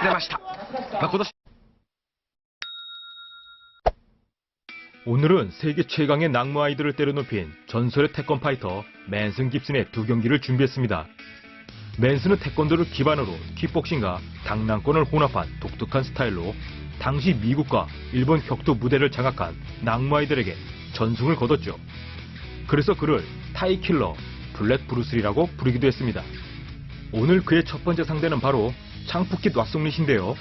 出ました。今年 오늘은 세계 최강의 낙무 아이들을 때려눕힌 전설의 태권 파이터 맨슨 깁슨의 두 경기를 준비했습니다. 맨슨은 태권도를 기반으로 킥복싱과 당랑권을 혼합한 독특한 스타일로 당시 미국과 일본 격투 무대를 장악한 낙무 아이들에게 전승을 거뒀죠. 그래서 그를 타이킬러, 블랙 브루스리라고 부르기도 했습니다. 오늘 그의 첫 번째 상대는 바로 창푸킷 왓송릿인데요.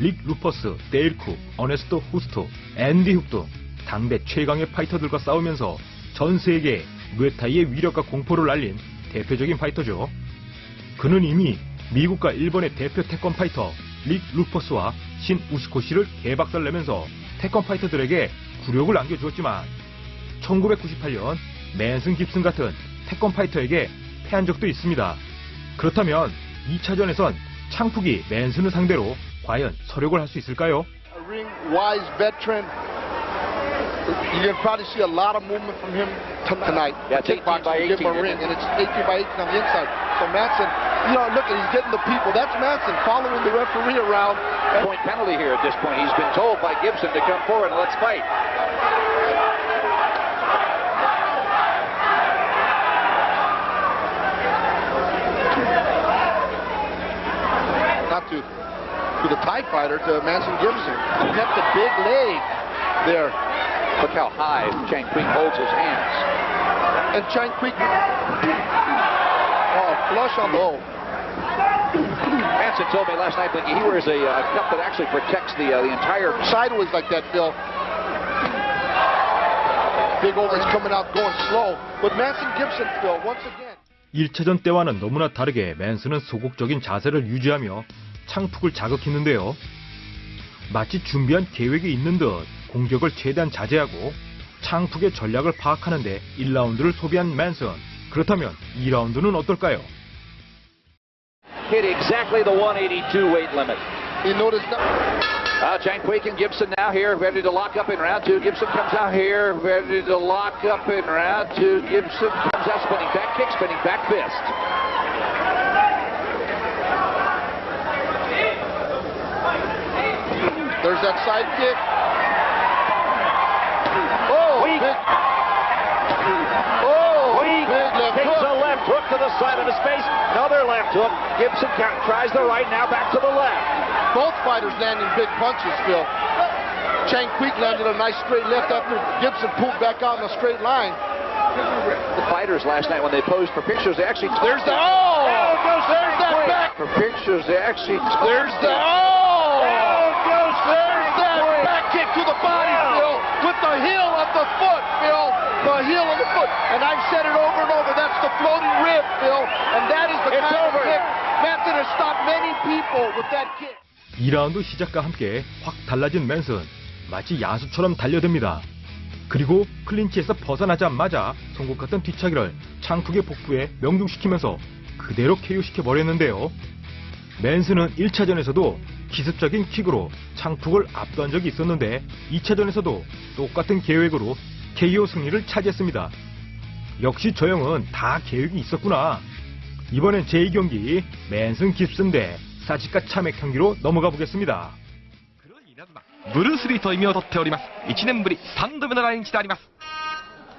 릭 루퍼스, 데일 쿡, 어네스트 후스트, 앤디 훅 등 당대 최강의 파이터들과 싸우면서 전 세계에 무에타이의 위력과 공포를 알린 대표적인 파이터죠. 그는 이미 미국과 일본의 대표 태권 파이터 릭 루퍼스와 신 우스코 씨를 개박살내면서 태권 파이터들에게 굴욕을 안겨주었지만 1998년 맨슨 깁슨 같은 태권 파이터에게 패한 적도 있습니다. 그렇다면 2차전에선 창푸기 맨슨을 상대로 과연 서력을 할 수 있을까요? A ring-wise veteran. You can probably see a lot of movement from him tonight. Yeah, it's 18 by 18. Give him a ring, and it's 18 by 18 on the inside. So Manson, you know, look, he's getting the people. That's Manson following the referee around. Point penalty here at this point. He's been told by Gibson to come forward and let's fight. Not to the Thai fighter, to Manson Gibson. He kept a big leg there. Look how high Chang Queen holds his hands. And Chang Queen, flush on the low. Manson told me last night that he wears a cup that actually protects the entire... Sideways like that, Phil. Big overheads coming out, going slow. But Manson Gibson, Phil, once again. 1차전 때와는 너무나 다르게 맨슨은 소극적인 자세를 유지하며 창푹을 자극했는데요. 마치 준비한 계획이 있는 듯 공격을 최대한 자제하고 창푹의 전략을 파악하는데 1라운드를 소비한 맨슨. 그렇다면 2라운드는 어떨까요? Hit exactly the 182 weight limit. You notice that? Chang Quake and Gibson now here, ready to lock up in round two. Gibson comes out here, ready to lock up in round two. Gibson comes out, spinning back kick, spinning back fist. There's that side kick. Oh, Weak. big. Oh, Weak. big left Takes hook. a left hook to the side of his face. Another left hook. Gibson tries the right, now back to the left. Both fighters landing big punches, Phil. Chang Queek landed a nice straight left after Gibson pulled back out in a straight line. The fighters last night, when they posed for pictures, they actually... There's the... Oh! There's that back... For pictures, they actually... There's the... Oh! There's that back kick to the body, Phil, with the heel of the foot, Phil. The heel of the foot. And I've said it over and over, that's the floating rib, Phil. And that is the kind of kick Manson has stopped many people with that kick. 2라운드 시작과 함께 확 달라진 맨슨. 마치 야수처럼 달려듭니다. 그리고 클린치에서 벗어나자마자 송곳 같은 뒤차기를 창푹의 복부에 명중시키면서 그대로 KO시켜버렸는데요. 맨슨은 1차전에서도 기습적인 킥으로 창푹을 압도한 적이 있었는데 2차전에서도 똑같은 계획으로 KO 승리를 차지했습니다. 역시 저 형은 다 계획이 있었구나. 이번엔 제2경기 맨슨 깁슨 대 사지카 차맥 경기로 넘어가 보겠습니다. ブルース・リーと異名を取っております。1年ぶり3度目の来日であります。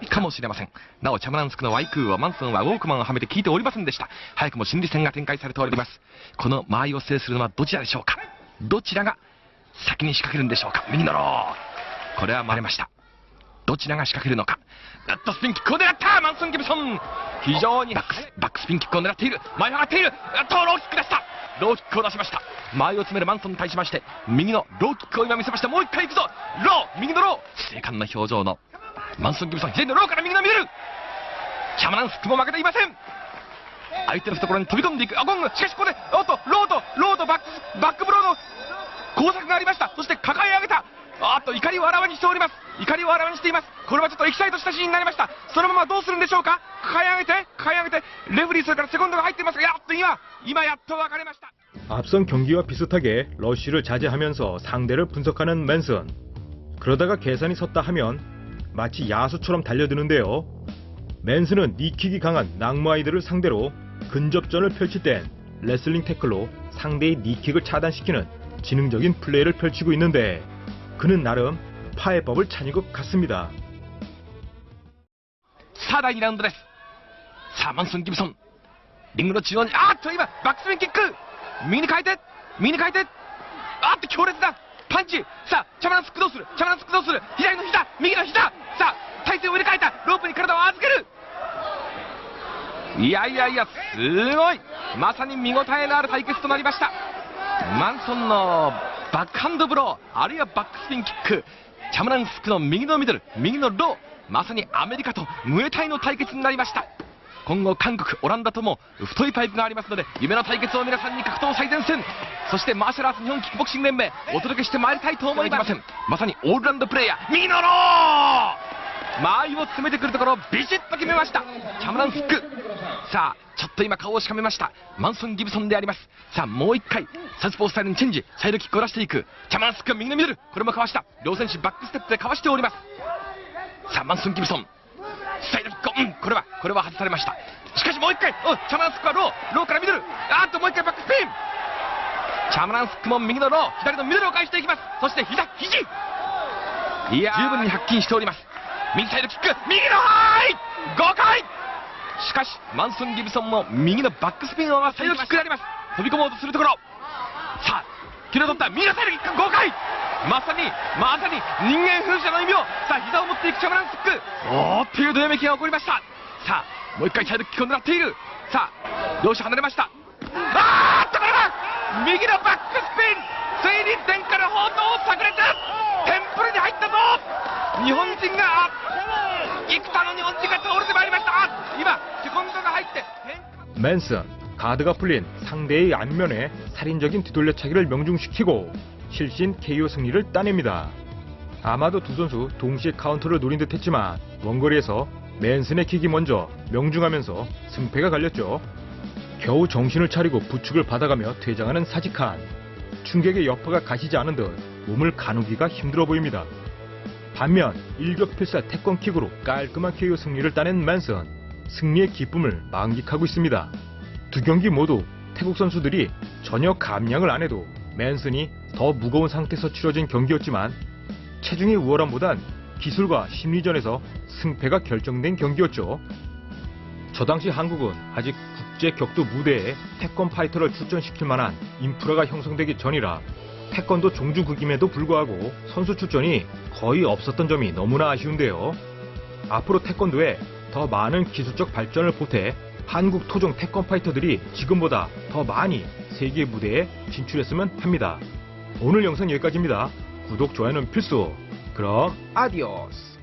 かもしれません。なおチャムランスクのワイクーはマンソンはウォークマンをはめて聞いておりませんでした。早くも心理戦が展開されております。この間合いを制するのはどちらでしょうか。どちらが先に仕掛けるんでしょうか。右のロー、これは割れました。どちらが仕掛けるのか。スピンキックを狙ったマンソン・ギブソン。非常にバックスピンキックを狙っている。前上がっている。ローキックでした。ローキックを出しました。前を詰めるマンソンに対しまして右のローキックを今見せました。もう一回行くぞ。ロー、右のロー、精悍な表情のマンソン・ギブソン、左のローから右のミドル。チャムランスクも負けていません。相手の懐に飛び込んでいく。ゴング、しかしここでロードバックブローの工作がありました。そして抱え上げた。怒りをあらわにしております。怒りをあらわにしています。これはちょっとエキサイトしたシーンになりました。そのままどうするんでしょうか。抱え上げてレフェリーそれからセコンドが入っていますが、今やっと分かれました。 앞선 경기와 비슷하게 러쉬를 자제하면서 상대를 분석하는 맨슨. 그러다가 계산이 섰다 하면 마치 야수처럼 달려드는데요. 맨스는 니킥이 강한 낙무 아이들을 상대로 근접전을 펼칠 땐 레슬링 태클로 상대의 니킥을 차단시키는 지능적인 플레이를 펼치고 있는데 그는 나름 파해법을 찾은 것 같습니다. さあ第2ラウンドです。さあマンソン・ギブソンリングの中央に今バックスピンキック右に変えて強烈なパンチ。さあチャマランスクどうする左の膝右の膝。さあ体勢を入れ替えたロープに体を預ける。いやすごいまさに見応えのある対決となりました。マンソンのバックハンドブローあるいはバックスピンキック、チャマランスクの右のミドル右のロー、まさにアメリカとムエタイの対決になりました。今後韓国オランダとも太いパイプがありますので夢の対決を皆さんに格闘最前線、そしてマーシャルアーツ日本キックボクシング連盟お届けしてまいりたいと思います。まさにオールラウンドプレーヤー右のロー間合いを詰めてくるところをビシッと決めました。チャマランスク。さあちょっと今顔をしかめましたマンソン・ギブソンであります。さあもう一回サウスポースタイルにチェンジ、サイドキックを出していくチャマランスクが右のミドル、これもかわした。両選手バックステップでかわしております。さあマンソン・ギブソンサイドキック、これは外されました。しかしもう一回チャマランスクはローからミドル、もう一回バックスピン。チャマランスクも右のロー左のミドルを返していきます。そして肘いや十分に発揮しております。右サイドキック右のハイ5回。しかしマンソン・ギブソンも右のバックスピンをサイドキックであります。飛び込もうとするところ、さあ切り取った右のサイドキック5回。まさに人間風車の意味を、さあ膝を持っていくチャマランスクっていうどよめきが起こりました。さあもう一回サイドキックを狙っている。さあ両者離れました。これは右のバックスピン、ついに前から砲塔を炸裂、テンプルに入ったぞ。日本人が幾多の日本人が倒れてまいりました。今セコンドが入って 맨슨 가드가 풀린 상대의 안면에 살인적인 뒤돌려차기를 명중시키고 실신 KO 승리를 따냅니다. 아마도 두 선수 동시에 카운터를 노린 듯 했지만 원거리에서 맨슨의 킥이 먼저 명중하면서 승패가 갈렸죠. 겨우 정신을 차리고 부축을 받아가며 퇴장하는 사직한. 충격의 여파가 가시지 않은 듯 몸을 가누기가 힘들어 보입니다. 반면 일격필살 태권킥으로 깔끔한 KO 승리를 따낸 맨슨. 승리의 기쁨을 만끽하고 있습니다. 두 경기 모두 태국 선수들이 전혀 감량을 안 해도 맨슨이 더 무거운 상태에서 치러진 경기였지만 체중의 우월함보단 기술과 심리전에서 승패가 결정된 경기였죠. 저 당시 한국은 아직 국제 격투 무대에 태권 파이터를 출전시킬 만한 인프라가 형성되기 전이라 태권도 종주국임에도 불구하고 선수 출전이 거의 없었던 점이 너무나 아쉬운데요. 앞으로 태권도에 더 많은 기술적 발전을 보태 한국 토종 태권 파이터들이 지금보다 더 많이 세계 무대에 진출했으면 합니다. 오늘 영상 여기까지입니다. 구독, 좋아요는 필수. 그럼 아디오스.